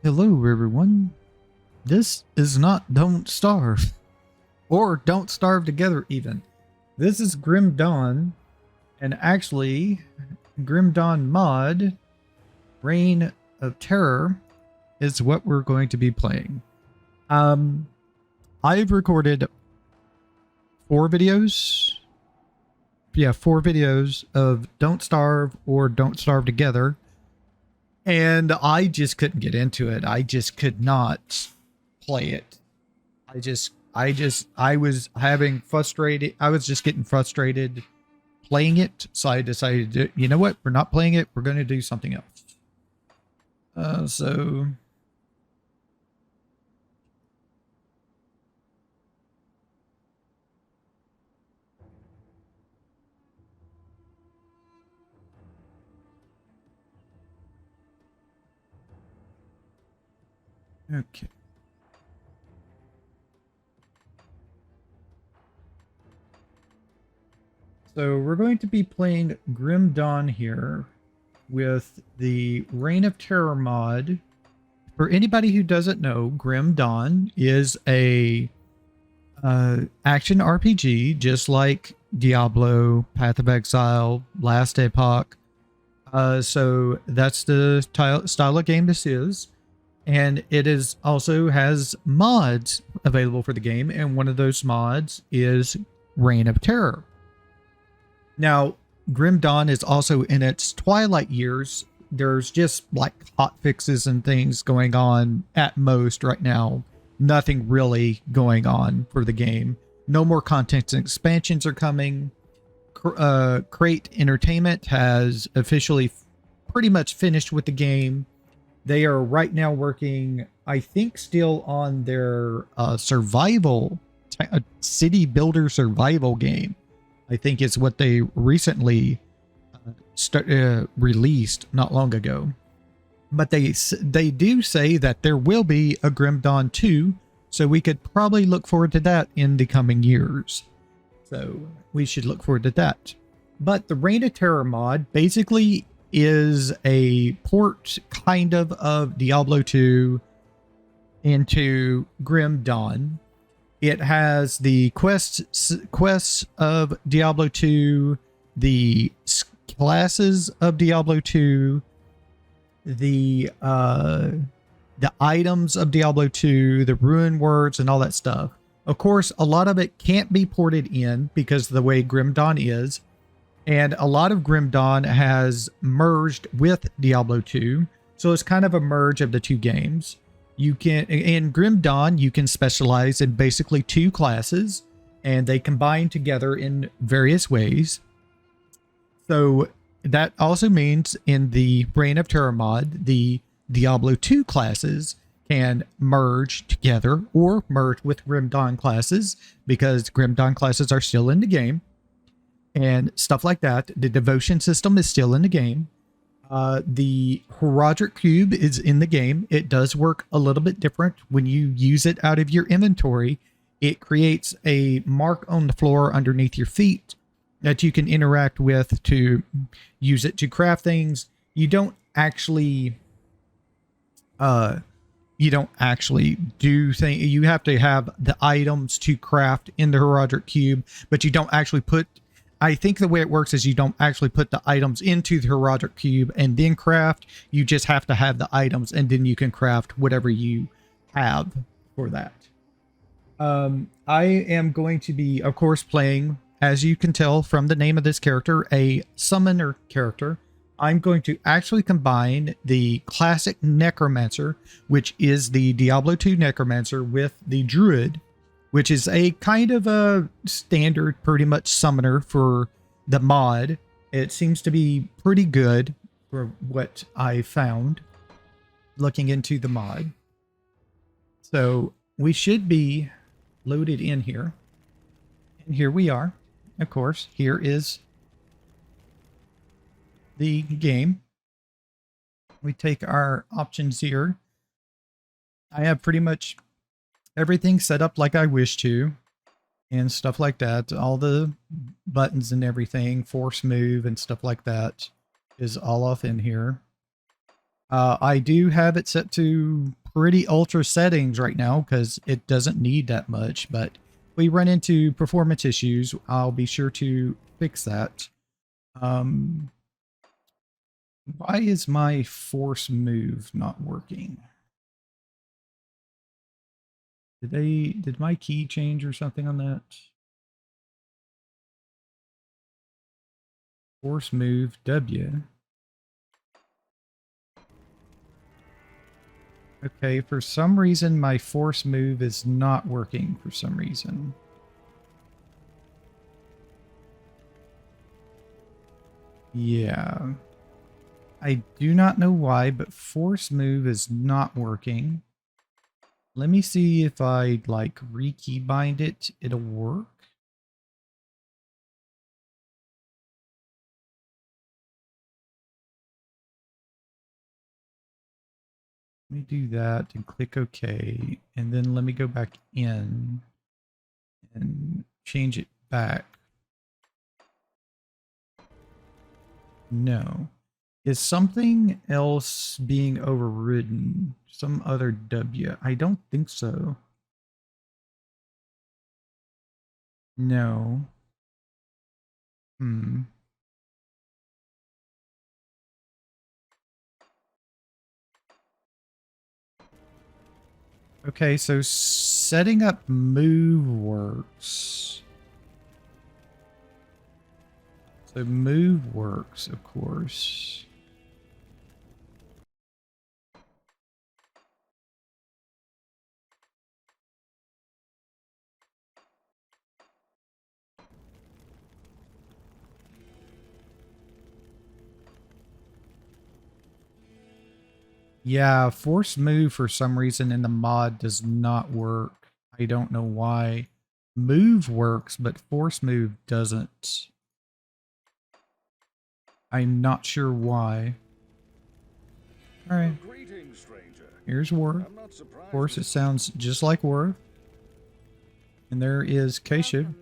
Hello everyone, this is not Don't Starve, or Don't Starve Together even. This is Grim Dawn, and actually, Grim Dawn mod, Reign of Terror, is what we're going to be playing. I've recorded 4 videos, four videos of Don't Starve or Don't Starve Together, and I just couldn't get into it. I just could not play it. I was having frustrated. I was just getting frustrated playing it. So I decided, you know what? We're not playing it. We're going to do something else. So okay. So we're going to be playing Grim Dawn here with the Reign of Terror mod. For anybody who doesn't know, Grim Dawn is a action RPG, just like Diablo, Path of Exile, Last Epoch. So that's the style of game this is. And it is also has mods available for the game. And one of those mods is Reign of Terror. Now, Grim Dawn is also in its twilight years. There's just like hot fixes and things going on at most right now. Nothing really going on for the game. No more content and expansions are coming. Crate Entertainment has officially pretty much finished with the game. They are right now working, I think, still on their survival, city builder survival game. I think it's what they recently released not long ago. But they do say that there will be a Grim Dawn 2, so we could probably look forward to that in the coming years. So we should look forward to that. But the Reign of Terror mod basically is a port kind of Diablo 2 into Grim Dawn. It has the quests of Diablo 2, the classes of Diablo 2, the items of Diablo 2, the rune words, and all that stuff. Of course, a lot of it can't be ported in because of the way Grim Dawn is. And a lot of Grim Dawn has merged with Diablo 2. So it's kind of a merge of the two games. You can, in Grim Dawn, you can specialize in basically 2 classes, and they combine together in various ways. So that also means in the Reign of Terror mod, the Diablo 2 classes can merge together or merge with Grim Dawn classes, because Grim Dawn classes are still in the game and stuff like that. The devotion system is still in the game. The Herodic Cube is in the game. It does work a little bit different. When you use it out of your inventory, it creates a mark on the floor underneath your feet that you can interact with to use it to craft things. You don't actually do things. You have to have the items to craft in the Herodic Cube, but you don't actually put, I think the way it works is you don't actually put the items into the Herodic Cube and then craft. You just have to have the items, and then you can craft whatever you have for that. I am going to be, of course, playing, as you can tell from the name of this character, a summoner character. I'm going to actually combine the Classic Necromancer, which is the Diablo 2 Necromancer, with the Druid, which is a kind of a standard, pretty much summoner for the mod. It seems to be pretty good for what I found looking into the mod. So we should be loaded in here. And here we are. Of course, here is the game. We take our options here. I have pretty much everything set up like I wish to and stuff like that. All the buttons and everything, force move and stuff like that is all off in here. I do have it set to pretty ultra settings right now because it doesn't need that much, but if we run into performance issues, I'll be sure to fix that. Why is my force move not working? Did my key change or something on that? Force move W. Okay, for some reason my force move is not working for some reason. Yeah. I do not know why, but force move is not working. Let me see if I like re-keybind it, it'll work. Let me do that and click OK. And then let me go back in and change it back. No. Is something else being overridden? Some other W? I don't think so. No. Okay, so setting up move works. So move works, of course. Yeah, force move for some reason in the mod does not work. I don't know why. Move works, but force move doesn't. I'm not sure why. Alright. Here's Worth. Of course, it sounds just like Worth. And there is Keshiv.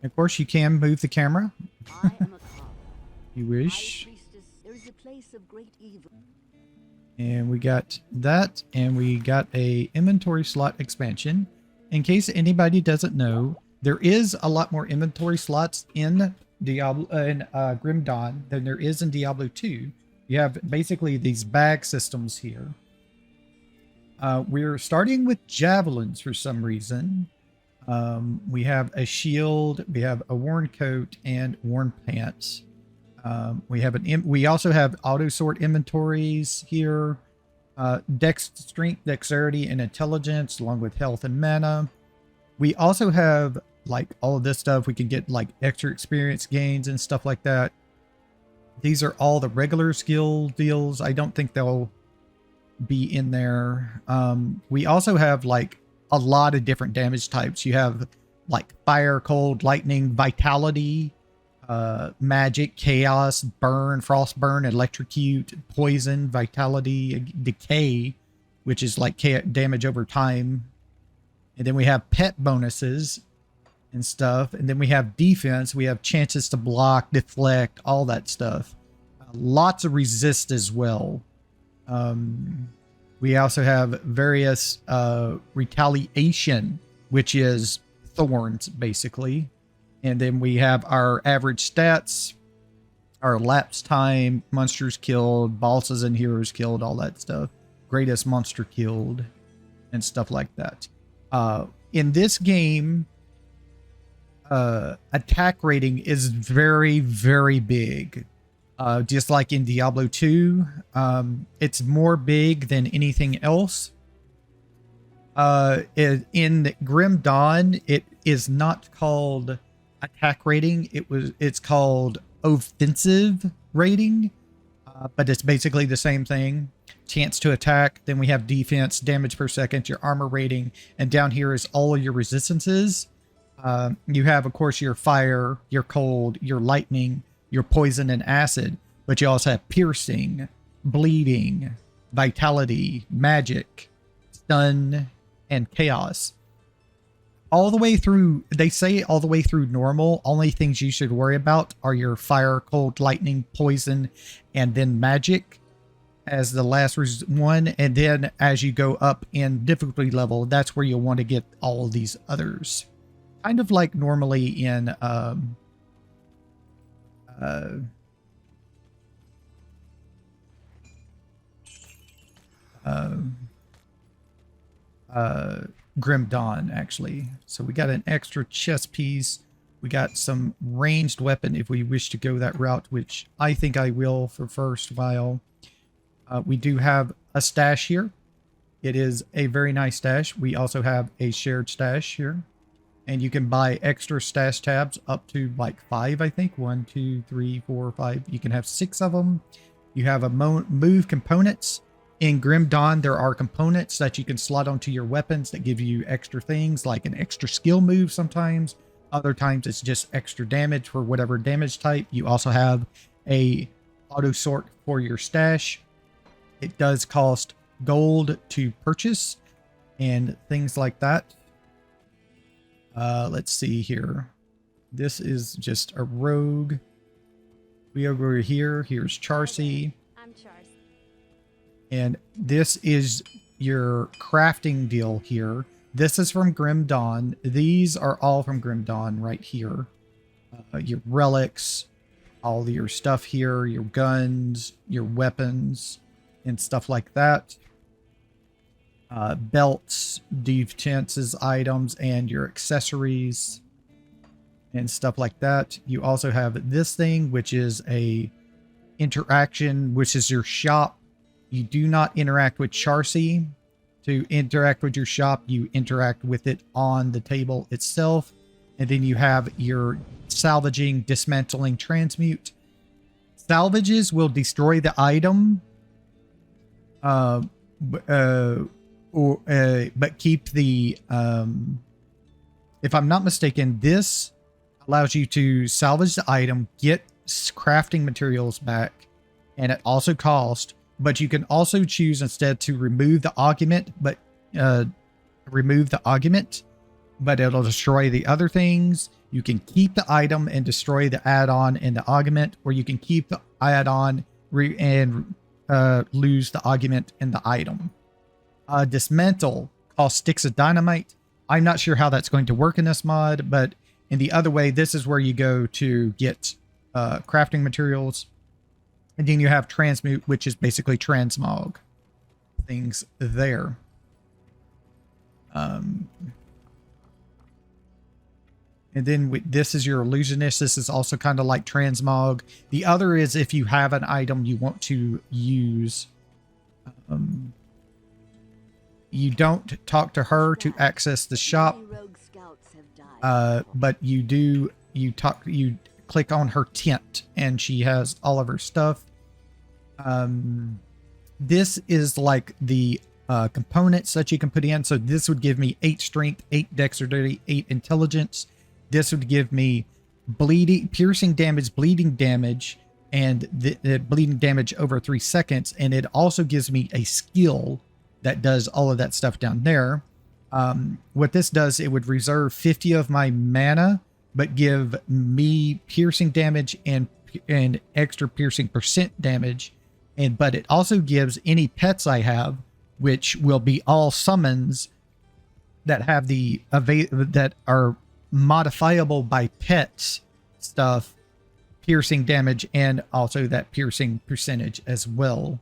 Of course, you can move the camera. You wish. And we got that, and we got a inventory slot expansion. In case anybody doesn't know, there is a lot more inventory slots in Grim Dawn than there is in Diablo 2. You have basically these bag systems here. We're starting with javelins for some reason. We have a shield, we have a worn coat, and worn pants. We also have auto sort inventories here. Strength, dexterity, and intelligence, along with health and mana. We also have like all of this stuff. We can get like extra experience gains and stuff like that. These are all the regular skill deals. I don't think they'll be in there. We also have like a lot of different damage types. You have like fire, cold, lightning, vitality, magic, chaos, burn, frost burn, electrocute, poison, vitality, decay, which is like damage over time. And then we have pet bonuses and stuff. And then we have defense. We have chances to block, deflect, all that stuff. Lots of resist as well. We also have various retaliation, which is thorns, basically. And then we have our average stats, our lapse time, monsters killed, bosses and heroes killed, all that stuff. Greatest monster killed, and stuff like that. In this game, attack rating is very, very big. Just like in Diablo 2, it's more big than anything else. In Grim Dawn, it is not called attack rating. It's called offensive rating, but it's basically the same thing. Chance to attack. Then we have defense, damage per second, your armor rating, and down here is all of your resistances. You have, of course, your fire, your cold, your lightning, your poison and acid, but you also have piercing, bleeding, vitality, magic, stun, and chaos. all the way through, they say all the way through normal, only things you should worry about are your fire, cold, lightning, poison, and then magic as the last one. And then as you go up in difficulty level, that's where you'll want to get all of these others. Kind of like normally in Grim Dawn, actually. So we got an extra chest piece. We got some ranged weapon if we wish to go that route, which I think I will for first while. We do have a stash here. It is a very nice stash. We also have a shared stash here. And you can buy extra stash tabs up to like 5, I think. 1, 2, 3, 4, 5. You can have 6 of them. You have a move components. In Grim Dawn, there are components that you can slot onto your weapons that give you extra things, like an extra skill move sometimes. Other times it's just extra damage for whatever damage type. You also have a auto sort for your stash. It does cost gold to purchase and things like that. Let's see here. This is just a rogue. We over here. Here's Charcy. I'm Charcy. And this is your crafting deal here. This is from Grim Dawn. These are all from Grim Dawn right here. Your relics, all your stuff here, your guns, your weapons, and stuff like that. Belts, defenses, items, and your accessories and stuff like that. You also have this thing, which is a interaction, which is your shop. You do not interact with Charcy. To interact with your shop, you interact with it on the table itself. And then you have your salvaging, dismantling, transmute. Salvages will destroy the item, but keep the, if I'm not mistaken, this allows you to salvage the item, get crafting materials back, and it also costs. But you can also choose instead to remove the augment, but it'll destroy the other things. You can keep the item and destroy the add-on and the augment, or you can keep the add-on and lose the augment and the item. Dismantle costs sticks of dynamite. I'm not sure how that's going to work in this mod, but in the other way, this is where you go to get crafting materials. And then you have transmute, which is basically transmog things there. And then this is your illusionist. This is also kind of like transmog. The other is if you have an item you want to use. You don't talk to her to access the shop. But you click on her tent and she has all of her stuff. This is like the components that you can put in. So this would give me 8 strength, 8 dexterity, 8 intelligence. This would give me bleeding, piercing damage, bleeding damage, and the bleeding damage over 3 seconds. And it also gives me a skill that does all of that stuff down there. What this does, it would reserve 50 of my mana, but give me piercing damage and extra piercing percent damage. But it also gives any pets I have, which will be all summons that have that are modifiable by pets stuff, piercing damage, and also that piercing percentage as well.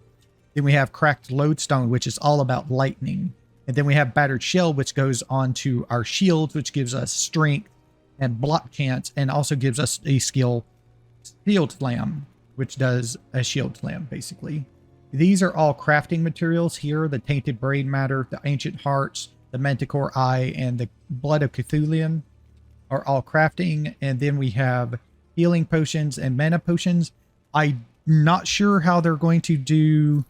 Then we have cracked lodestone, which is all about lightning. And then we have battered shell, which goes on to our shields, which gives us strength and block chance, and also gives us a skill, shield slam, which does a shield slam basically. These are all crafting materials here: the tainted brain matter, the ancient hearts, the manticore eye, and the blood of Cthulhian are all crafting. And then we have healing potions and mana potions. I'm not sure how they're going to do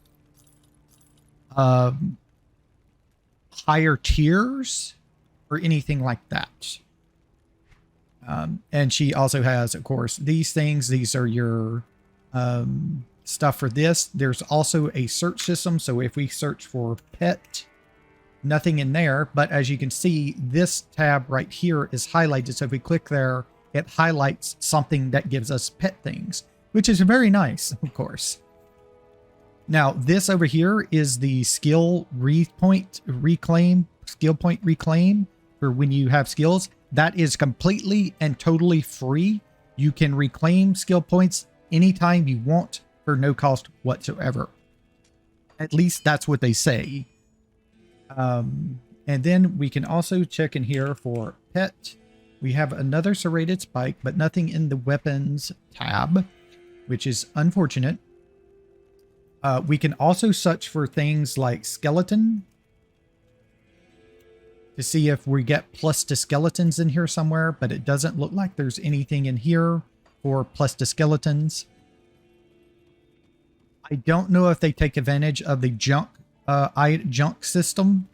higher tiers or anything like that. And she also has, of course, these things. These are your stuff for this. There's also a search system. So if we search for pet, nothing in there. But as you can see, this tab right here is highlighted. So if we click there, it highlights something that gives us pet things, which is very nice, of course. Now, this over here is the skill point reclaim for when you have skills. That is completely and totally free. You can reclaim skill points anytime you want for no cost whatsoever. At least that's what they say. And then we can also check in here for pet. We have another serrated spike, but nothing in the weapons tab, which is unfortunate. We can also search for things like skeleton to see if we get plus to skeletons in here somewhere, but it doesn't look like there's anything in here for plus to skeletons. I don't know if they take advantage of the junk system,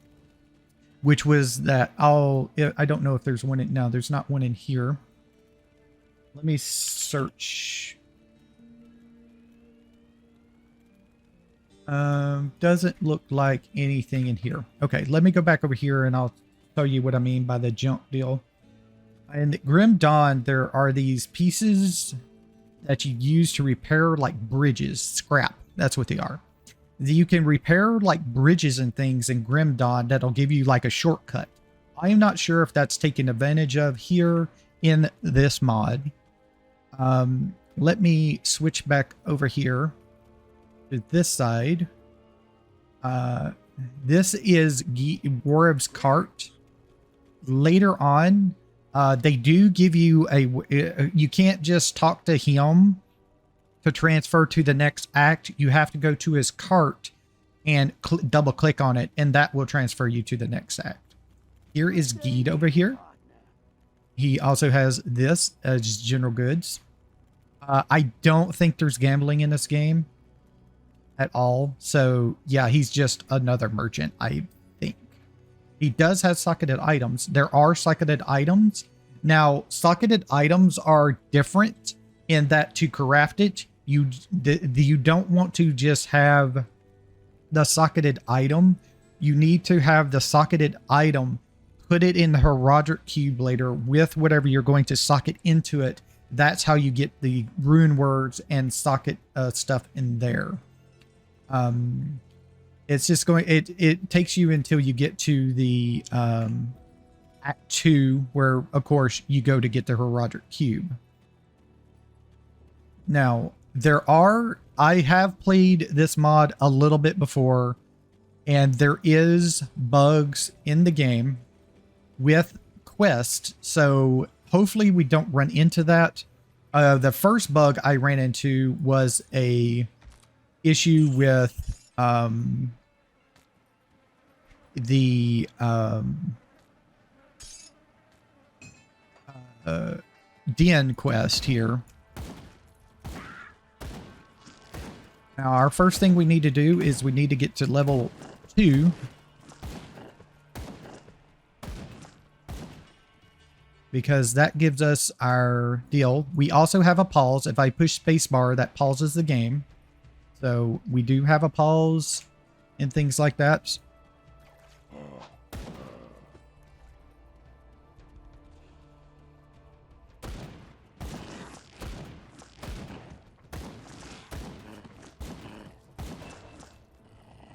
which was that I don't know if there's one in, no, there's not one in here. Let me search. Doesn't look like anything in here. Okay, let me go back over here and I'll tell you what I mean by the junk deal. In the Grim Dawn, there are these pieces that you use to repair like bridges, scrap. That's what they are. You can repair like bridges and things in Grim Dawn that'll give you like a shortcut. I am not sure if that's taken advantage of here in this mod. Let me switch back over here to this side. This is Warev's cart. Later on, they do give you you can't just talk to him to transfer to the next act. You have to go to his cart and double click on it, and that will transfer you to the next act. Here is Geed over here. He also has this as general goods. I don't think there's gambling in this game at all. So yeah, he's just another merchant, I think. He does have socketed items. There are socketed items. Now, socketed items are different in that to craft it, you don't want to just have the socketed item. You need to have the socketed item, put it in the heraldic cube later with whatever you're going to socket into it. That's how you get the rune words and socket stuff in there. It's just going, it takes you until you get to the Act 2, where of course you go to get the heraldic cube. Now, I have played this mod a little bit before, and there is bugs in the game with quest, so hopefully we don't run into that. The first bug I ran into was a issue with the Den quest here. Now, our first thing we need to do is we need to get to level 2. Because that gives us our deal. We also have a pause. If I push spacebar, that pauses the game. So we do have a pause and things like that.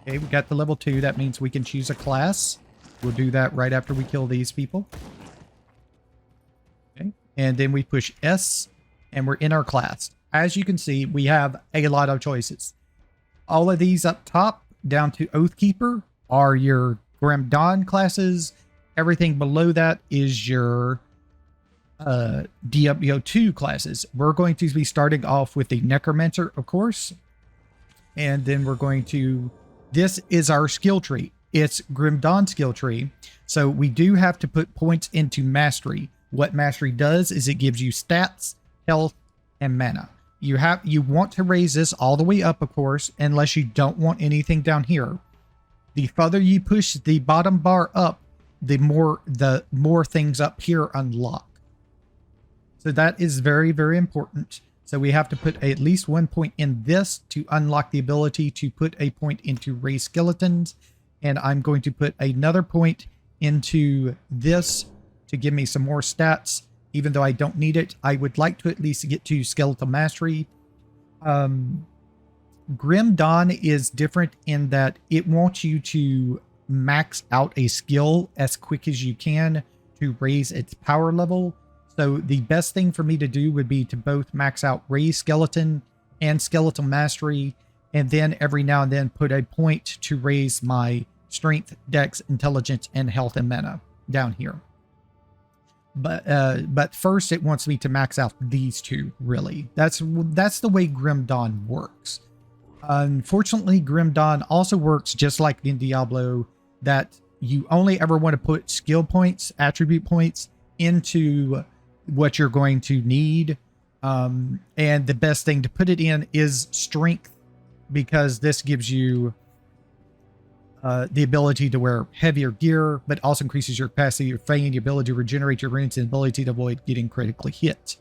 Okay, we got the level 2. That means we can choose a class. We'll do that right after we kill these people. Okay, and then we push S, and we're in our class. As you can see, we have a lot of choices. All of these up top, down to Oathkeeper, are your Grim Dawn classes. Everything below that is your DWO2 classes. We're going to be starting off with the Necromancer, of course. And then we're going to... This is our skill tree. It's Grim Dawn skill tree. So we do have to put points into Mastery. What Mastery does is it gives you stats, health, and mana. You want to raise this all the way up, of course, unless you don't want anything down here. The further you push the bottom bar up, the more things up here unlock. So that is very, very important. So we have to put at least 1 point in this to unlock the ability to put a point into raise skeletons. and I'm going to put another point into this to give me some more stats. Even though I don't need it, I would like to at least get to Skeletal Mastery. Grim Dawn is different in that it wants you to max out a skill as quick as you can to raise its power level. So the best thing for me to do would be to both max out Raise Skeleton and Skeletal Mastery, and then every now and then put a point to raise my Strength, Dex, Intelligence, and Health and Mana down here. But first it wants me to max out these two, really. That's the way Grim Dawn works. Unfortunately, Grim Dawn also works just like in Diablo, that you only ever want to put skill points, attribute points into what you're going to need. And the best thing to put it in is strength, because this gives you the ability to wear heavier gear, but also increases your capacity, your fame, your ability to regenerate your runes, and ability to avoid getting critically hit.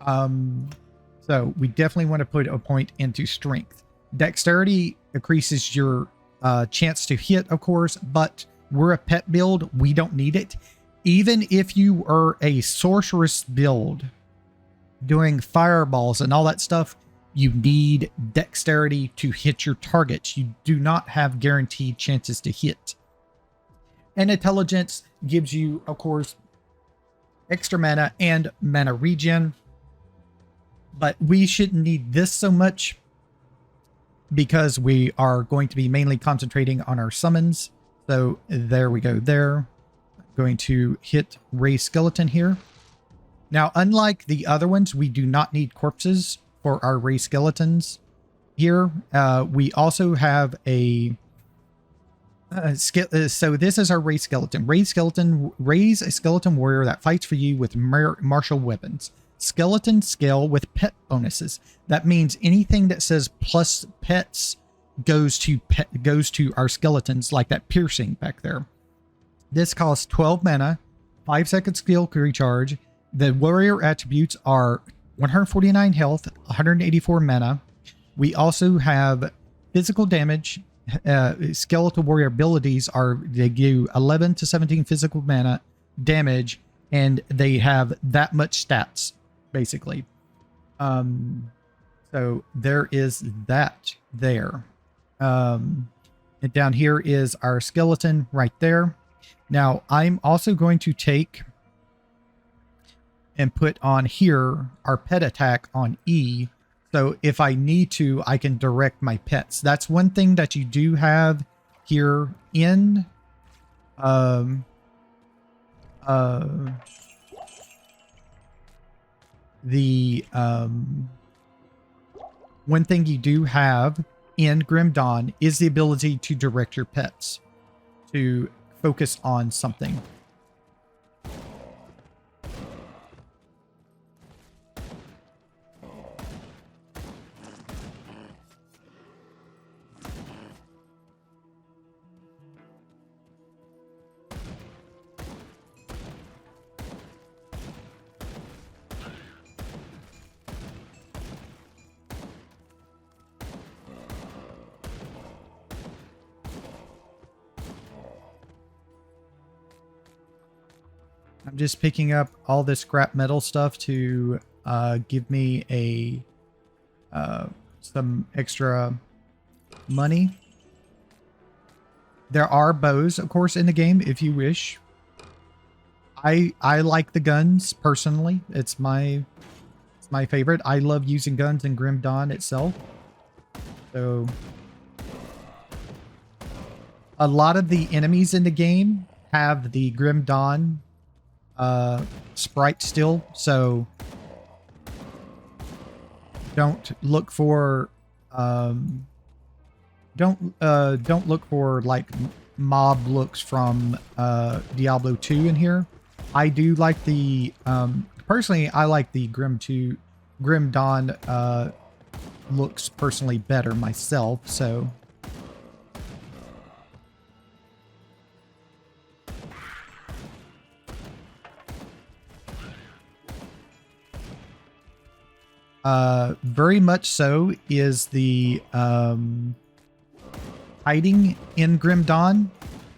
So we definitely want to put a point into strength. Dexterity increases your chance to hit, of course, but we're a pet build. We don't need it. Even if you are a sorceress build doing fireballs and all that stuff, you need dexterity to hit your targets. You do not have guaranteed chances to hit. And intelligence gives you, of course, extra mana and mana regen. But we shouldn't need this so much because we are going to be mainly concentrating on our summons. So there we go there. Going to hit Raise Skeleton here. Now, unlike the other ones, we do not need corpses for our Raise Skeletons here. We also have a... so this is our Raise Skeleton. Raise a skeleton warrior that fights for you with martial weapons. Skeleton scale with pet bonuses. That means anything that says plus pets goes to our skeletons, like that piercing back there. This costs 12 mana, 5 second skill recharge. The warrior attributes are 149 health, 184 mana. We also have physical damage. Skeletal warrior abilities they give 11 to 17 physical mana damage, and they have that much stats, basically. So there is that there. And down here is our skeleton right there. Now I'm also going to take and put on here our pet attack on E. So if I need to, I can direct my pets. That's one thing that you do have here in one thing you do have in Grim Dawn is the ability to direct your pets to focus on something. I'm just picking up all this scrap metal stuff to give me some extra money. There are bows, of course, in the game if you wish. I like the guns personally. It's my favorite. I love using guns in Grim Dawn itself. So a lot of the enemies in the game have the Grim Dawn sprite still, so don't look for like mob looks from Diablo 2 in here. I do like the personally I like the Grim Dawn looks personally better myself, so very much so is the hiding in Grim Dawn.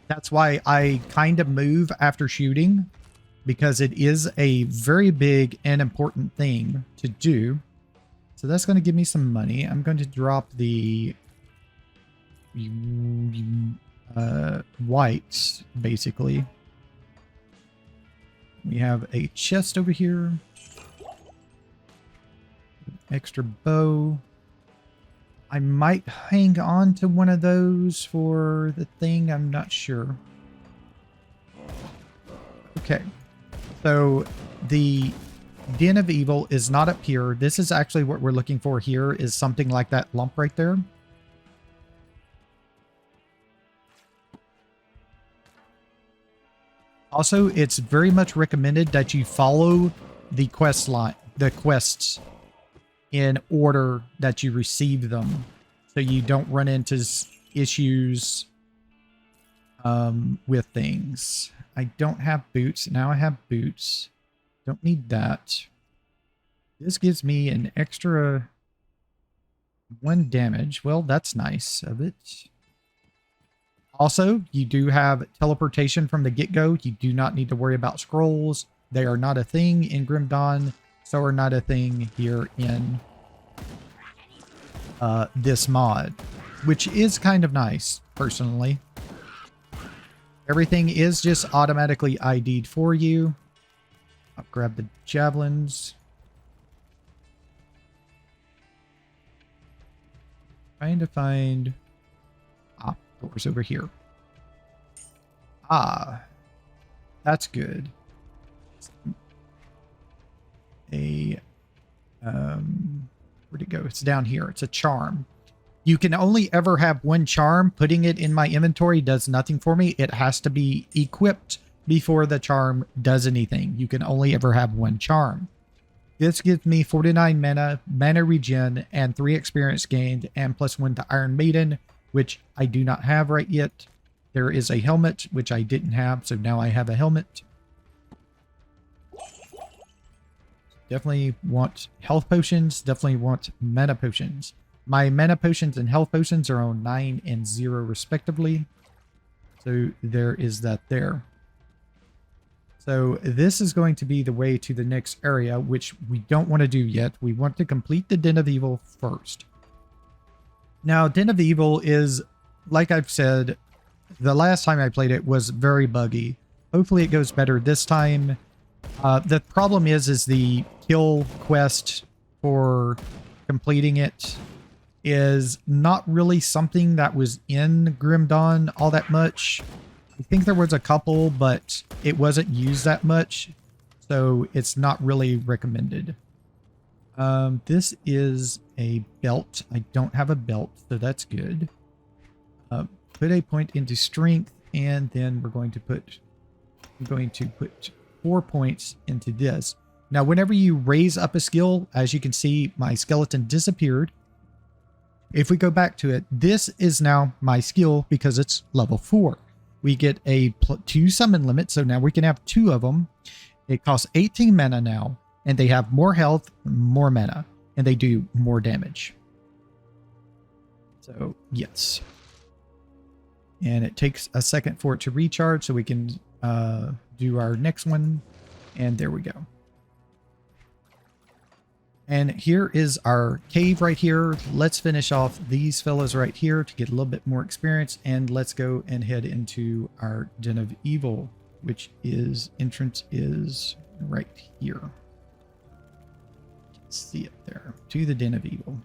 That's why I kind of move after shooting, because it is a very big and important thing to do. So that's going to give me some money. I'm going to drop the whites, basically. We have a chest over here. Extra bow. I might hang on to one of those for the thing. I'm not sure. Okay. So the Den of Evil is not up here. This is actually what we're looking for here, is something like that lump right there. Also, it's very much recommended that you follow the quest line, the quests, in order that you receive them, so you don't run into issues with things. I don't have boots. Now I have boots. Don't need that. This gives me an extra 1 damage. Well, that's nice of it. Also, you do have teleportation from the get-go. You do not need to worry about scrolls. They are not a thing in Grim Dawn. So are not a thing here in this mod, which is kind of nice, personally. Everything is just automatically ID'd for you. I'll grab the javelins. Trying to find... doors over here. Ah, that's good. Where'd it go? It's down here. It's a charm. You can only ever have 1 charm. Putting it in my inventory does nothing for me. It has to be equipped before the charm does anything. You can only ever have 1 charm. This gives me 49 mana regen, and 3 experience gained, and +1 to Iron Maiden, which I do not have right yet. There is a helmet, which I didn't have, so now I have a helmet. Definitely want health potions, definitely want mana potions. My mana potions and health potions are on 9 and 0 respectively. So there is that there. So this is going to be the way to the next area, which we don't want to do yet. We want to complete the Den of Evil first. Now, Den of Evil is, like I've said, the last time I played it was very buggy. Hopefully it goes better this time. The problem is the kill quest for completing it is not really something that was in Grim Dawn all that much. I think there was a couple, but it wasn't used that much, so it's not really recommended. This is a belt. I don't have a belt, so that's good. Put a point into strength, and then we're going to put 4 points into this. Now, whenever you raise up a skill, as you can see, my skeleton disappeared. If we go back to it, this is now my skill because it's level 4. We get a 2 summon limit, so now we can have 2 of them. It costs 18 mana now, and they have more health, more mana, and they do more damage. So, yes. And it takes a second for it to recharge, so we can do our next one. And there we go. And here is our cave right here. Let's finish off these fellas right here to get a little bit more experience. And let's go and head into our Den of Evil, which is, entrance is right here. You can see it there, to the Den of Evil.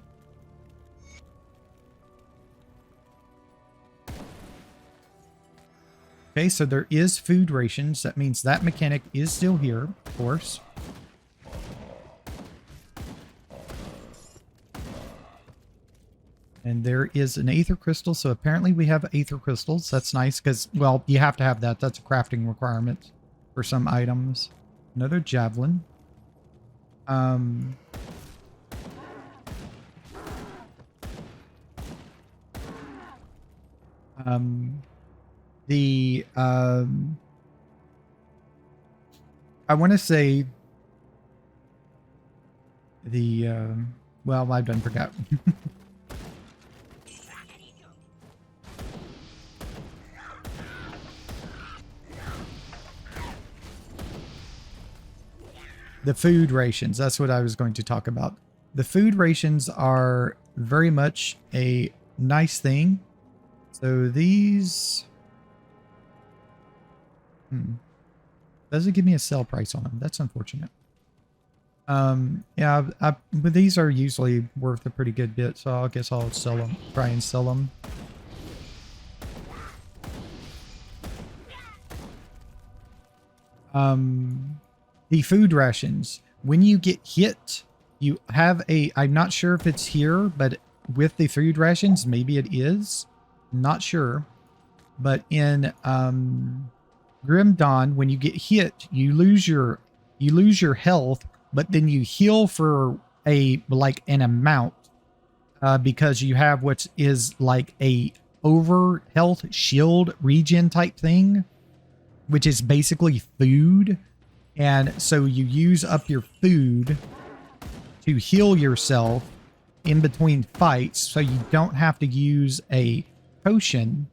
Okay, so there is food rations. That means that mechanic is still here, of course. And there is an Aether Crystal, so apparently we have Aether Crystals. That's nice, because, well, you have to have that. That's a crafting requirement for some items. Another Javelin. I want to say well, I've done forgot. The food rations. That's what I was going to talk about. The food rations are very much a nice thing. So these... doesn't give me a sell price on them. That's unfortunate. Yeah, but these are usually worth a pretty good bit, so I guess I'll sell them. Try and sell them. The food rations. When you get hit, you have a... I'm not sure if it's here, but with the food rations, maybe it is. Not sure. But in Grim Dawn, when you get hit, you lose your health, but then you heal for an amount because you have what is like a over health shield regen type thing, which is basically food. And so you use up your food to heal yourself in between fights, so you don't have to use a potion.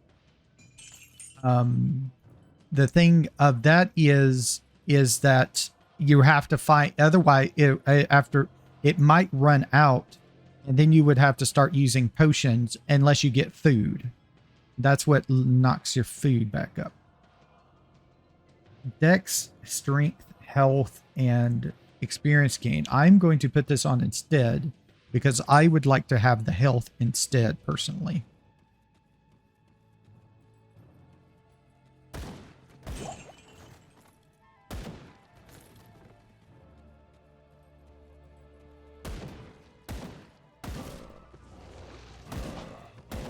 The thing of that is that you have to fight, otherwise after it might run out, and then you would have to start using potions unless you get food. That's what knocks your food back up. Dex, strength, health, and experience gain. I'm going to put this on instead because I would like to have the health instead personally.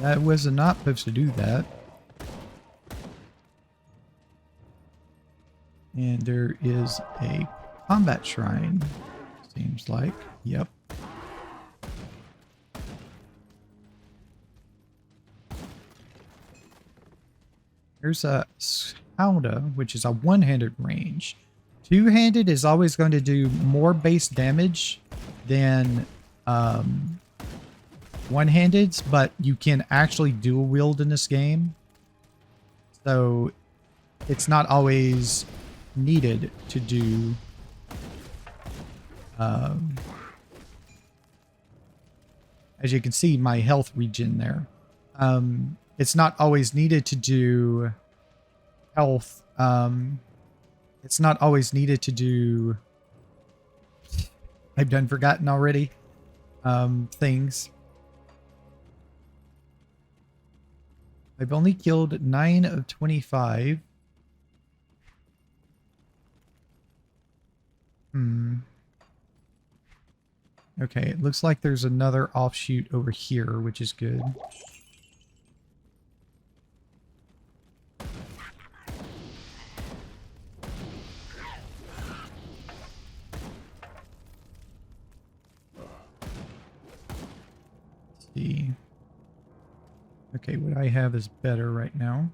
That was not supposed to do that. And there is a combat shrine, seems like. Yep. There's a Scalda, which is a one-handed range. Two-handed is always going to do more base damage than one-handed, but you can actually dual wield in this game. So it's not always needed to do as you can see my health regen there. It's not always needed to do health. It's not always needed to do... I've done forgotten already. Things. I've only killed 9 of 25. Okay, it looks like there's another offshoot over here, which is good. Let's see. Okay, what I have is better right now.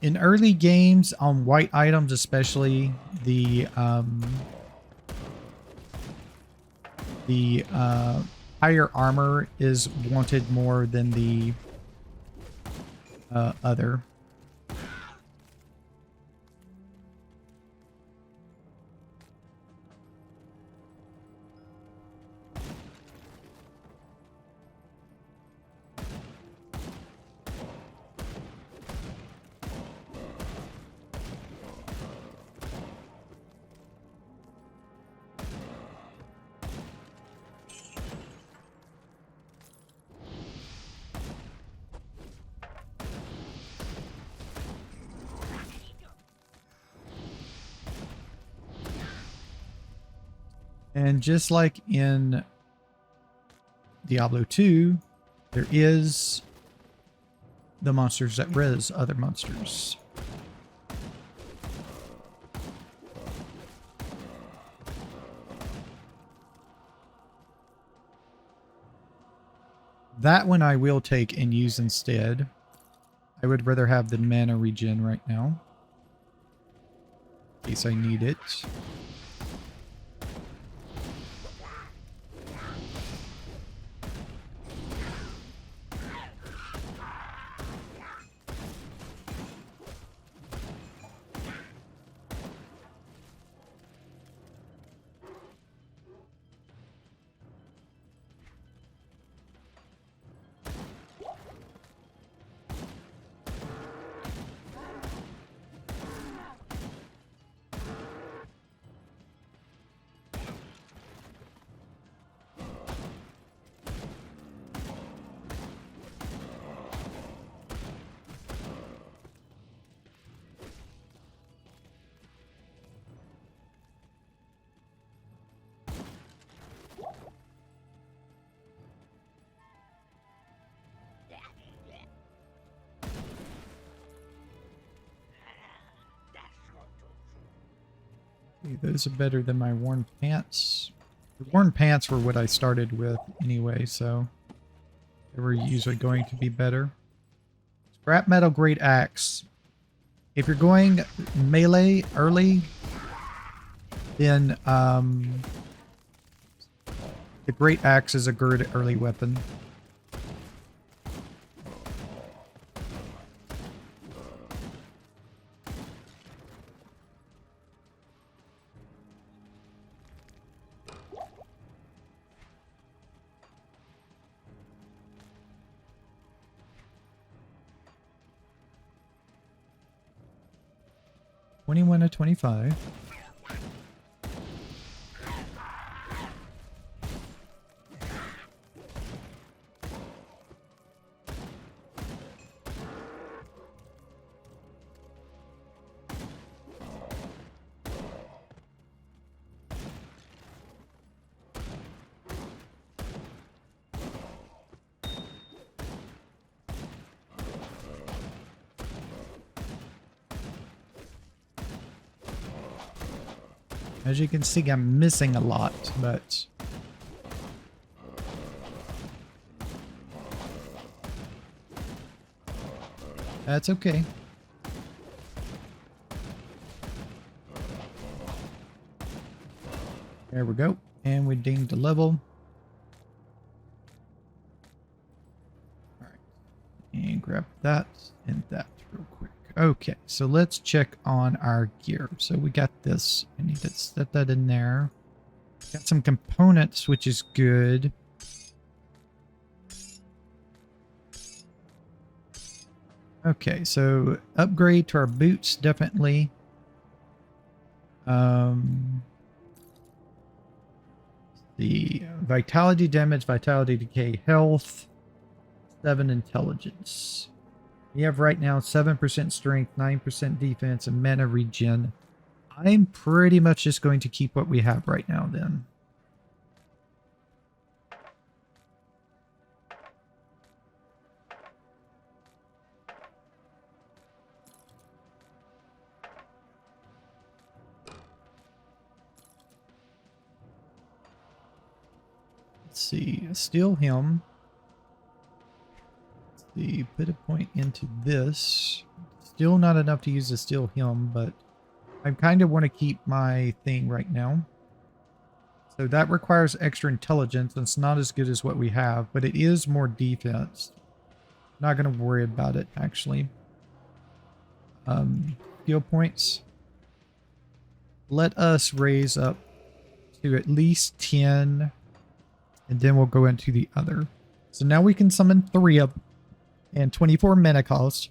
In early games, on white items especially, the higher armor is wanted more than the other. And just like in Diablo 2, there is the monsters that res other monsters. That one I will take and use instead. I would rather have the mana regen right now, in case I need it. Okay, those are better than my worn pants. The worn pants were what I started with anyway, so they were usually going to be better. Scrap metal great axe. If you're going melee early, then the great axe is a good early weapon. $21 to $25. As you can see, I'm missing a lot, but that's okay. There we go. And we dinged a level. All right. And grab that and that real quick. Okay, so let's check on our gear. So we got this. I need to set that in there. Got some components, which is good. Okay, so upgrade to our boots, definitely. The vitality damage, vitality decay, health, 7 intelligence. We have right now 7% strength, 9% defense, and mana regen. I'm pretty much just going to keep what we have right now then. Let's see, steal him. Let's see, put a point into this. Still not enough to use to steal him, but I kind of want to keep my thing right now. So that requires extra intelligence. It's not as good as what we have, but it is more defense. Not going to worry about it, actually. Skill points. Let us raise up to at least 10, and then we'll go into the other. So now we can summon 3 of them, and 24 mana cost,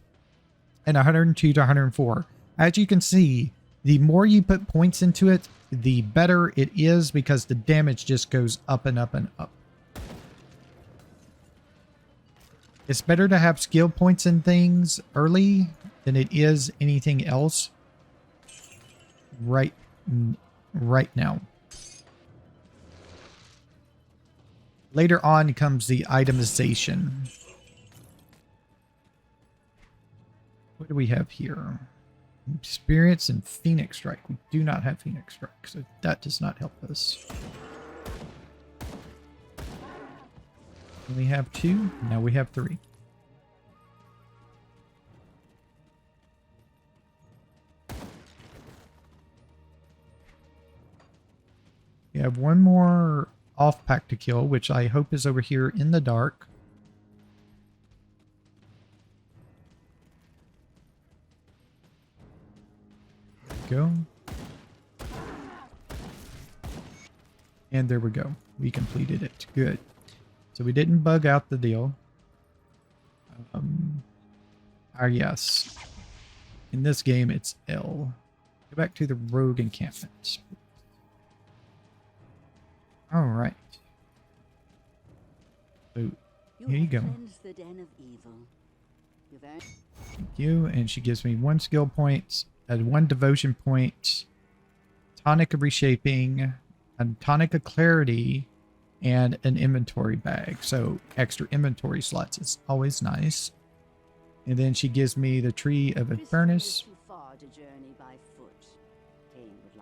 and 102 to 104. As you can see, the more you put points into it, the better it is, because the damage just goes up and up and up. It's better to have skill points and things early than it is anything else right now. Later on comes the itemization. What do we have here? Experience and Phoenix Strike. We do not have Phoenix Strike, so that does not help us. We have 2. Now we have 3. We have one more off pack to kill, which I hope is over here in the dark. Go. And there we go. We completed it. Good. So we didn't bug out the deal. Yes. In this game, it's L. Go back to the rogue encampment. All right. So here you go. Thank you. And she gives me 1 skill point, 1 devotion point, tonic of reshaping, a tonic of clarity, and an inventory bag. So extra inventory slots is always nice. And then she gives me the tree of Infernus.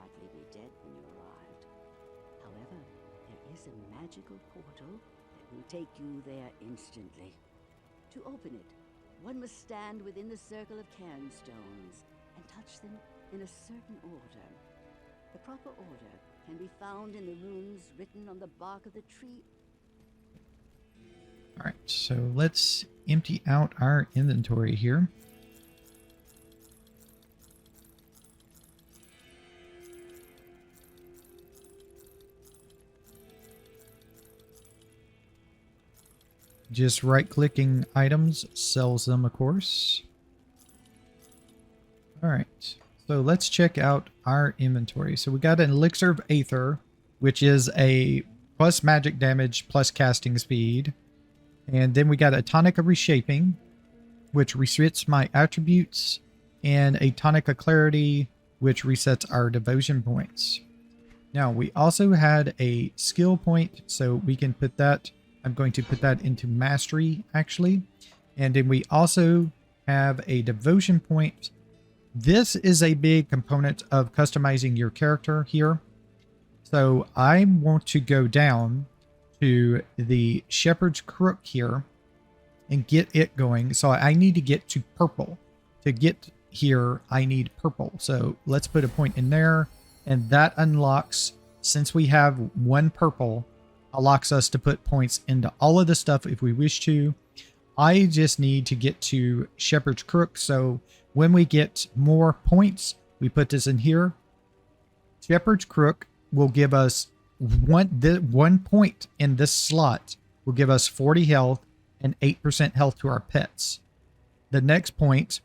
likely be dead when you arrived. However, there is a magical portal that will take you there instantly. To open it, one must stand within the circle of cairnstones and touch them in a certain order. The proper order can be found in the runes written on the bark of the tree. All right, so let's empty out our inventory here. Just right-clicking items sells them, of course. All right, so let's check out our inventory. So we got an Elixir of Aether, which is a plus magic damage plus casting speed. And then we got a Tonic of Reshaping, which resets my attributes, and a Tonic of Clarity, which resets our devotion points. Now, we also had a skill point, so we can put that. I'm going to put that into mastery, actually. And then we also have a devotion point. This is a big component of customizing your character here. So I want to go down to the Shepherd's Crook here and get it going. So I need to get to purple. To get here, I need purple. So let's put a point in there. And that unlocks, since we have one purple, unlocks us to put points into all of the stuff if we wish to. I just need to get to Shepherd's Crook. So when we get more points, we put this in here. Shepherd's Crook will give us one point in this slot will give us 40 health and 8% health to our pets. The next point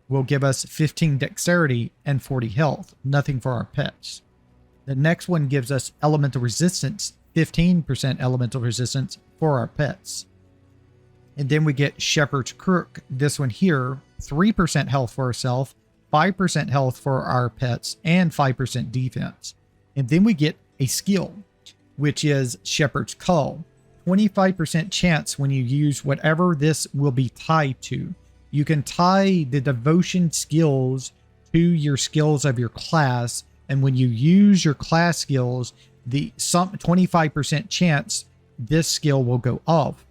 will give us 15 dexterity and 40 health, nothing for our pets. The next one gives us elemental resistance, 15% elemental resistance for our pets. And then we get Shepherd's Crook, this one here, 3% health for ourselves, 5% health for our pets, and 5% defense. And then we get a skill, which is Shepherd's Call. 25% chance when you use whatever this will be tied to. You can tie the devotion skills to your skills of your class, and when you use your class skills, the 25% chance this skill will go off.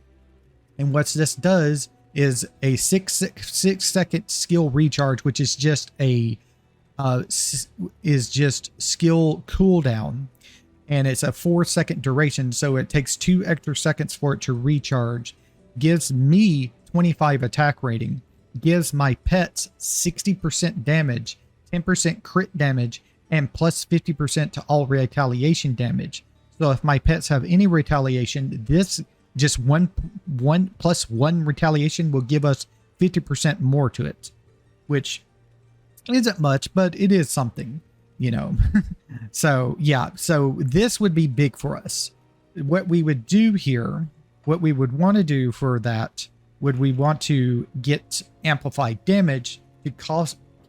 And what this does is a 6 second skill recharge, which is just a skill cooldown, and it's a 4-second duration, so it takes 2 extra seconds for it to recharge. Gives me 25 attack rating, gives my pets 60% damage, 10% crit damage, and plus 50% to all retaliation damage. So if my pets have any retaliation, this just one plus one retaliation will give us 50% more to it, which isn't much, but it is something, you know. So yeah, so this would be big for us. What we would do here, what we would want to do for that, would we want to get amplified damage to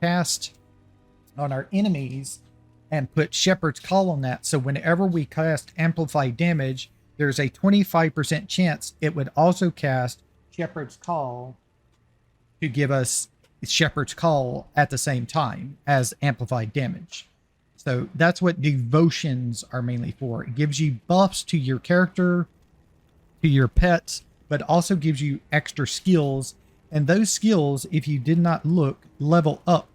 cast on our enemies and put Shepherd's Call on that. So whenever we cast amplified damage, there's a 25% chance it would also cast Shepherd's Call to give us Shepherd's Call at the same time as amplified damage. So that's what devotions are mainly for. It gives you buffs to your character, to your pets, but also gives you extra skills. And those skills, if you did not look, level up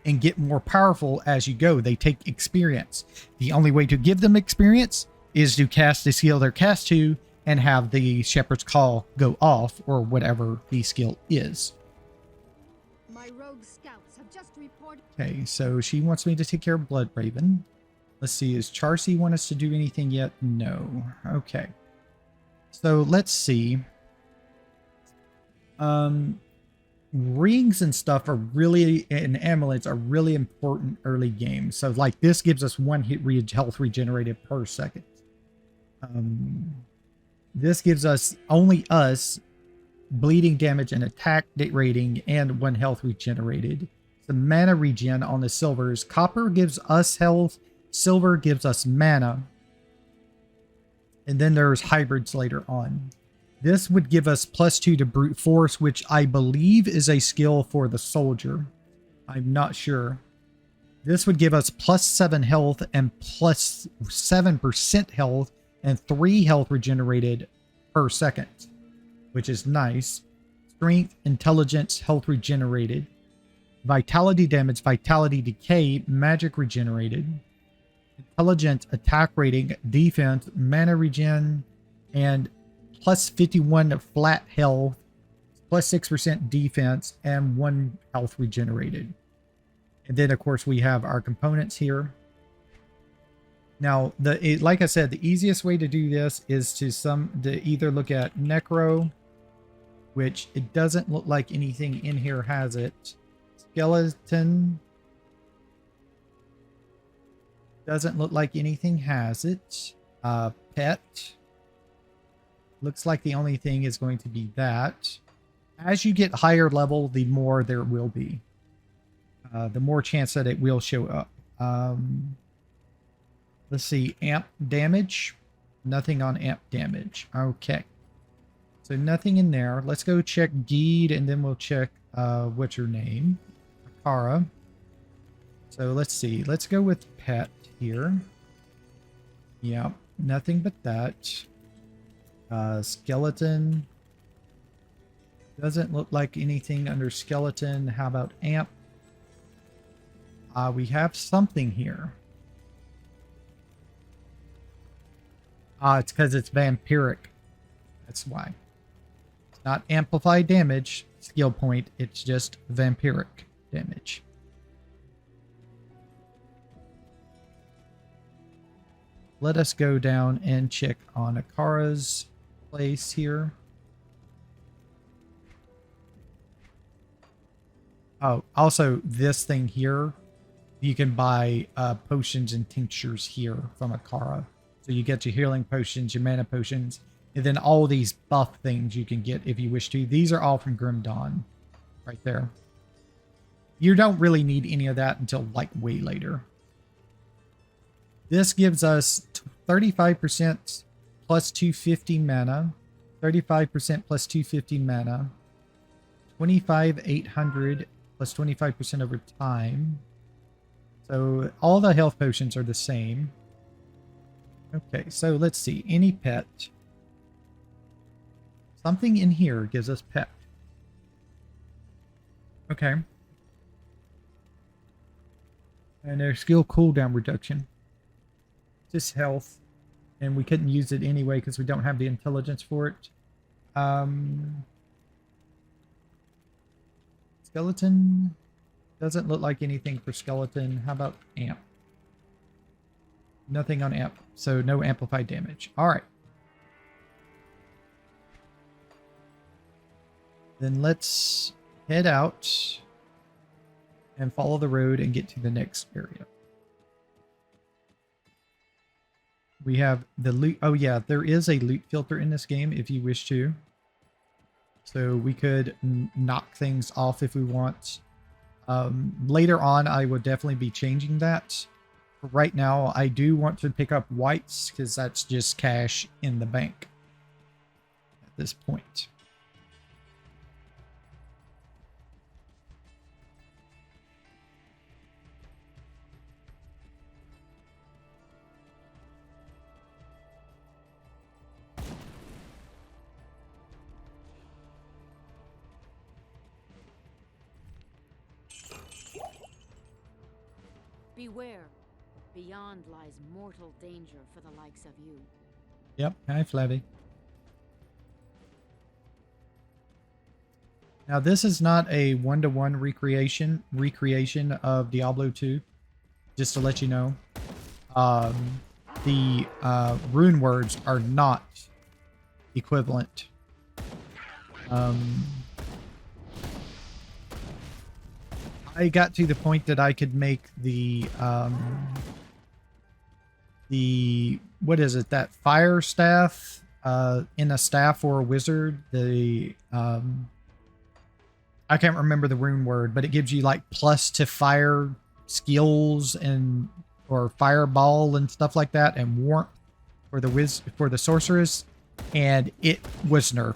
and get more powerful as you go. They take experience. The only way to give them experience is to cast the skill they're cast to and have the Shepherd's Call go off, or whatever the skill is. My rogue scouts have just reported. Okay, so she wants me to take care of Blood Raven. Let's see, is Charcy want us to do anything yet? No. Okay. So let's see. Rings and stuff are really, and amulets are really important early game. So like this gives us 1 hit health regenerated per second. This gives us, only us, bleeding damage and attack rating and 1 health regenerated. The mana regen on the silvers. Copper gives us health. Silver gives us mana. And then there's hybrids later on. This would give us +2 to brute force, which I believe is a skill for the soldier. I'm not sure. This would give us plus 7 health and plus 7% health and 3 health regenerated per second, which is nice. Strength, intelligence, health regenerated. Vitality damage, vitality decay, magic regenerated. Intelligence, attack rating, defense, mana regen, and plus 51 flat health, plus 6% defense, and 1 health regenerated. And then, of course, we have our components here. Now, like I said, the easiest way to do this is to either look at Necro, which it doesn't look like anything in here has it. Skeleton. Doesn't look like anything has it. Pet. Looks like the only thing is going to be that. As you get higher level, the more there will be. The more chance that it will show up. Let's see. Amp damage. Nothing on amp damage. Okay. So nothing in there. Let's go check deed and then we'll check what's your name? Akara. So let's see. Let's go with pet here. Yeah, nothing but that. Skeleton. Doesn't look like anything under skeleton. How about amp? We have something here. It's because it's vampiric. That's why. It's not amplified damage skill point. It's just vampiric damage. Let us go down and check on Akara's place here. Oh, also this thing here, you can buy potions and tinctures here from Akara. So you get your healing potions, your mana potions, and then all these buff things you can get if you wish to. These are all from Grim Dawn, right there. You don't really need any of that until like way later. This gives us 35% plus 250 mana, 35% plus 250 mana, 25,800 plus 25% over time. So all the health potions are the same. Okay, so let's see. Any pet. Something in here gives us pet. Okay. And there's skill cooldown reduction. Just health. And we couldn't use it anyway because we don't have the intelligence for it. Skeleton. Doesn't look like anything for skeleton. How about amp? Nothing on amp. So no amplified damage. Alright. Then let's head out and follow the road and get to the next area. We have the loot. Oh yeah, there is a loot filter in this game if you wish to. So we could knock things off if we want. Later on, I will definitely be changing that. For right now, I do want to pick up whites because that's just cash in the bank at this point. Beware. Beyond lies mortal danger for the likes of you. Yep. Hi, Flavy. Now, this is not a one-to-one recreation of Diablo 2. Just to let you know. The rune words are not equivalent. I got to the point that I could make the what is it, that fire staff in a staff for a wizard. The I can't remember the rune word, but it gives you like plus to fire skills and or fireball and stuff like that, and warmth for the sorceress, and it was nerfed.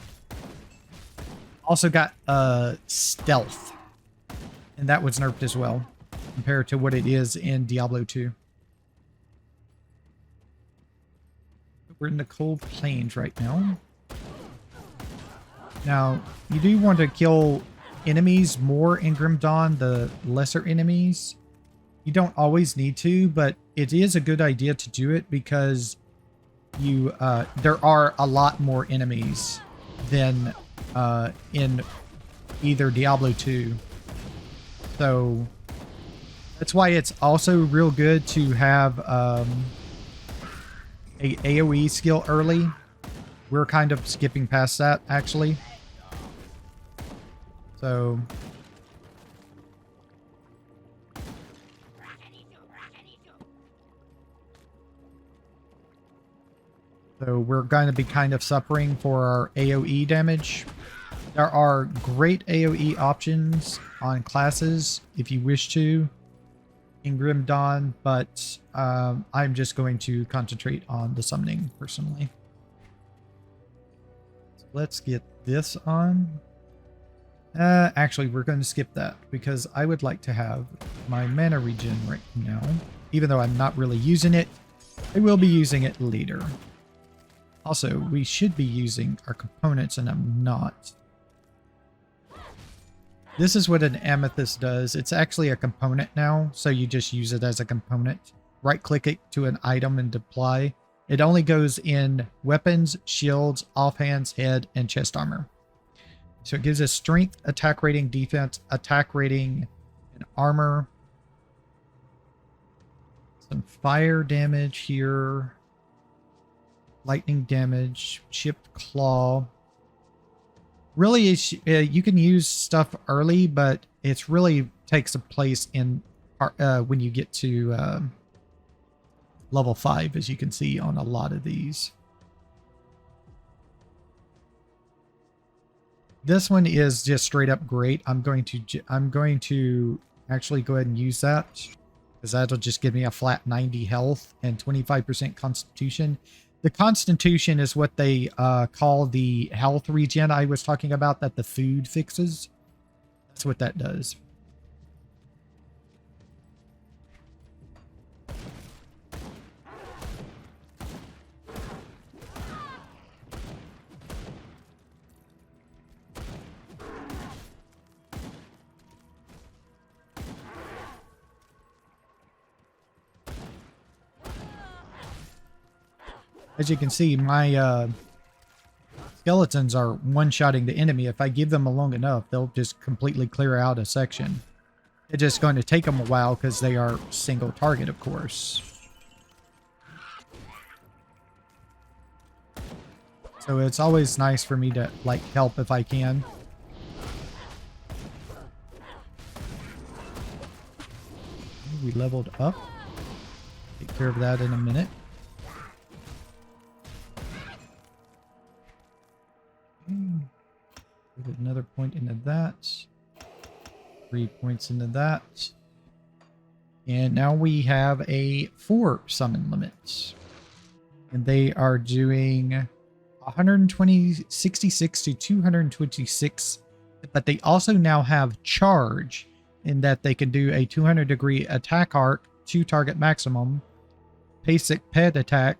Also got stealth, and that was nerfed as well. compared to what it is in Diablo 2. We're in the cold plains right now. Now, you do want to kill enemies more in Grim Dawn, the lesser enemies. You don't always need to, but it is a good idea to do it because there are a lot more enemies than in either Diablo 2. So that's why it's also real good to have a AoE skill early. We're kind of skipping past that, actually. So we're going to be kind of suffering for our AoE damage. There are great AoE options on classes if you wish to in Grim Dawn, but I'm just going to concentrate on the summoning personally. So let's get this on. Actually, we're going to skip that because I would like to have my mana regen right now. Even though I'm not really using it, I will be using it later. Also, we should be using our components, and I'm not. This is what an amethyst does. It's actually a component now, so you just use it as a component. Right-click it to an item and deploy. It only goes in weapons, shields, offhands, head, and chest armor. So it gives us strength, attack rating, defense, attack rating, and armor. Some fire damage here. Lightning damage, chipped claw. Really, you can use stuff early, but it's really takes a place in when you get to level 5, as you can see on a lot of these. This one is just straight up great. I'm going to actually go ahead and use that because that'll just give me a flat 90 health and 25% constitution. The constitution is what they call the health regen I was talking about that the food fixes. That's what that does. As you can see, my skeletons are one-shotting the enemy. If I give them a long enough, they'll just completely clear out a section. It's just going to take them a while because they are single target, of course. So it's always nice for me to, like, help if I can. We leveled up. Take care of that in a minute. Put another point into that. 3 points into that. And now we have a 4 summon limit. And they are doing 166 to 226. But they also now have charge in that they can do a 200-degree attack arc, 2 target maximum, basic pet attack,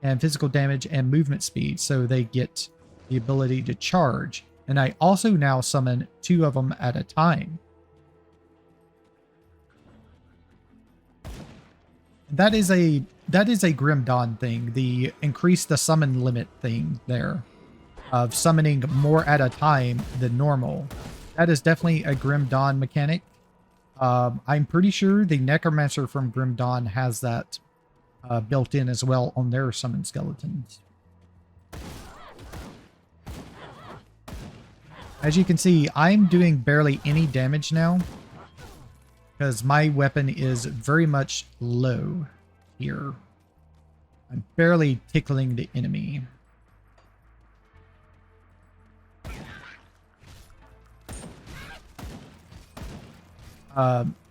and physical damage and movement speed. So they get the ability to charge. And I also now summon 2 of them at a time. That is a Grim Dawn thing. The increase the summon limit thing there of summoning more at a time than normal. That is definitely a Grim Dawn mechanic. I'm pretty sure the Necromancer from Grim Dawn has that built in as well on their summon skeletons. As you can see, I'm doing barely any damage now because my weapon is very much low here. I'm barely tickling the enemy.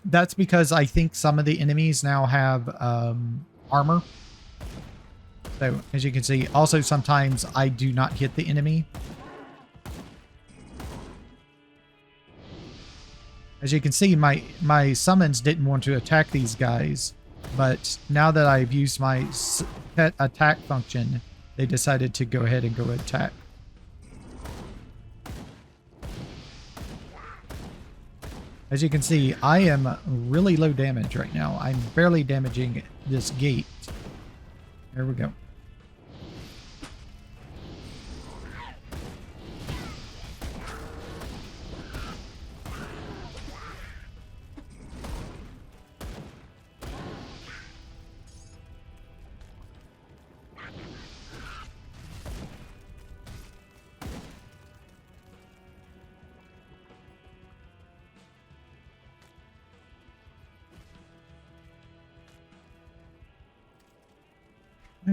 That's because I think some of the enemies now have armor. So, as you can see, also sometimes I do not hit the enemy. As you can see, my summons didn't want to attack these guys, but now that I've used my pet attack function, they decided to go ahead and go attack. As you can see, I am really low damage right now. I'm barely damaging this gate. There we go.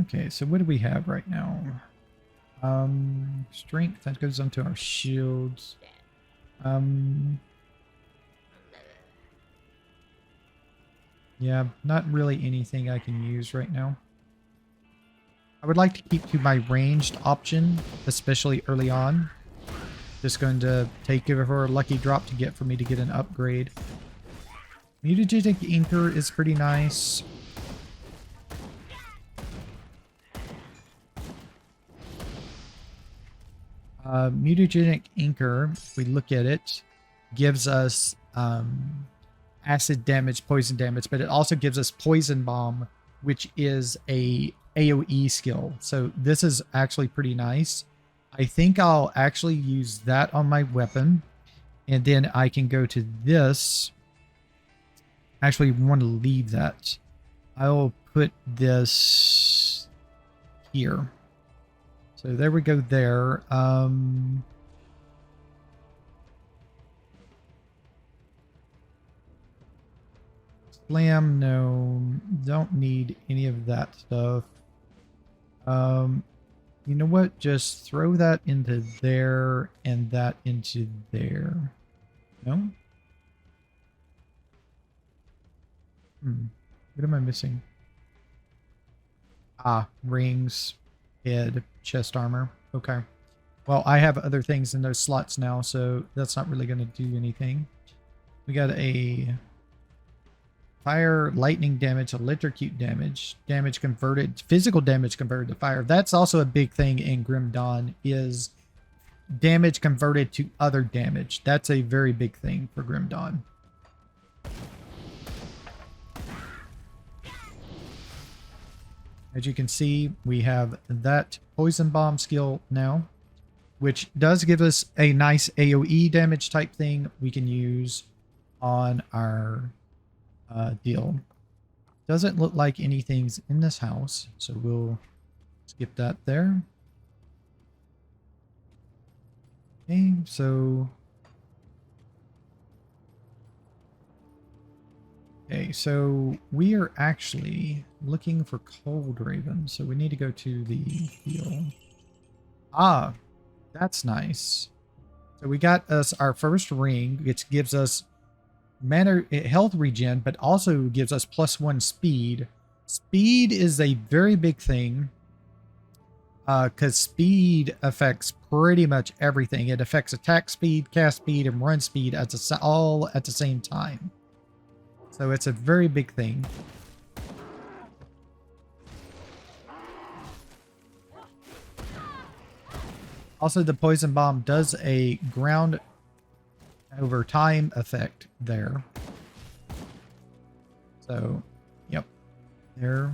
Okay, so what do we have right now? Strength, that goes onto our shields. Yeah, not really anything I can use right now. I would like to keep to my ranged option, especially early on. Just going to take her a lucky drop to get for me to get an upgrade. Mutagenic Inker is pretty nice. Mutagenic Inker, if we look at it, gives us acid damage, poison damage, but it also gives us Poison Bomb, which is a AoE skill. So this is actually pretty nice. I think I'll actually use that on my weapon, and then I can go to this. Actually want to leave that. I'll put this here. So there we go there. Slam, no. Don't need any of that stuff. You know what? Just throw that into there and that into there. No? What am I missing? Ah, rings, head, chest armor. Okay. Well, I have other things in those slots now, so that's not really going to do anything. We got a fire, lightning damage, electrocute damage, damage converted, physical damage converted to fire. That's also a big thing in Grim Dawn, is damage converted to other damage. That's a very big thing for Grim Dawn. As you can see, we have that Poison Bomb skill now, which does give us a nice AoE damage type thing we can use on our deal. Doesn't look like anything's in this house, so we'll skip that there. Okay, so... Okay, so we are actually looking for Cold Raven, so we need to go to the heal. Ah, that's nice. So we got us our first ring, which gives us mana health regen, but also gives us +1 speed. Speed is a very big thing, because speed affects pretty much everything. It affects attack speed, cast speed, and run speed all at the same time. So it's a very big thing. Also, the Poison Bomb does a ground over time effect there. So, yep. There.